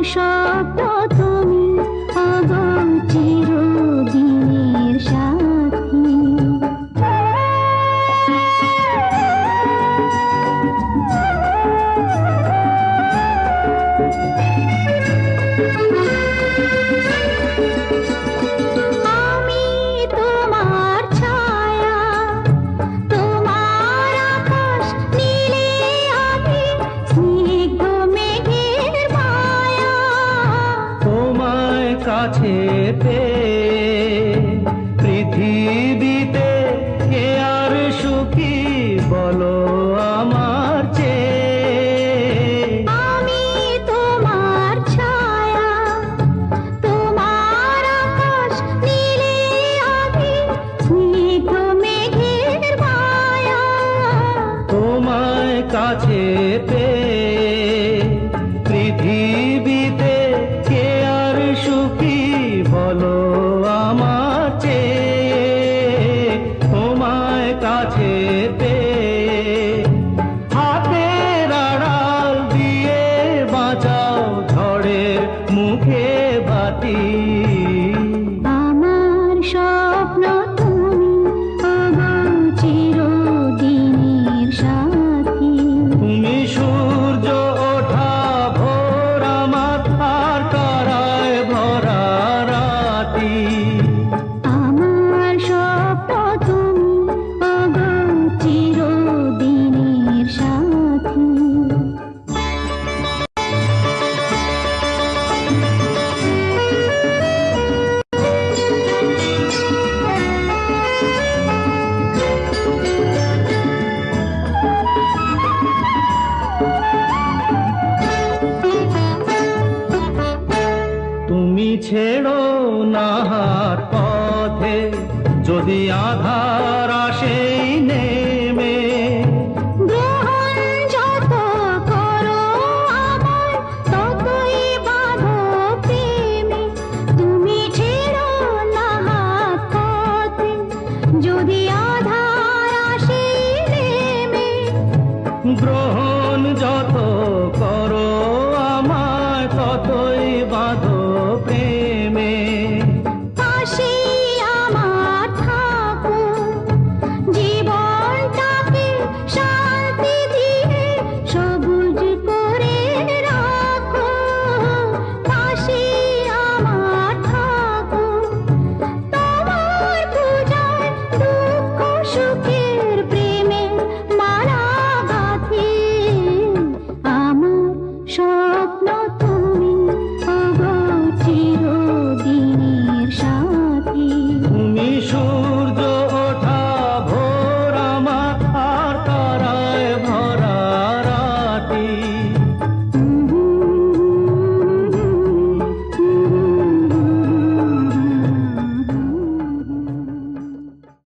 স্বপ্ন তুমি আগো চিরদিনের সাথী। আমি তোমার ছায়া, তোমার আকাশ নীলে আমি স্নিগ্ধ মেঘের মায়া। তোমায় কাছে পেয়ে পৃথিবীতে কে আর সুখী বলো আমার চেয়ে। আমি তোমার ছায়া, তোমার আকাশ নীলে আমি স্নিগ্ধ মেঘের মায়া। তোমায় কাছে পেয়ে পৃথিবীতে কে আর সুখী বলো আমার চেয়ে। তোমায় কাছে পেয়ে হাতের আড়াল দিয়ে বাঁচাও ঝড়ের মুখে বাতি। আমার স্বপ্ন তুমি আগো চিরদিনের সাথী। তুমি সূর্য ওঠা ভোর আমার আর তারায় ভরা রাতি। আমার স্বপ্ন তুমি আগো চিরদিনের সাথী। তুমি ছেড়ো না হার পথে যদি আধার আসে নেমে। গ্রহণ যত করো আমায় ততই বাঁধো প্রেমে। তুমি ছেড়ো না হাত পথে যদি আধার আসে নেমে। গ্রহণ যত করো আমায় তত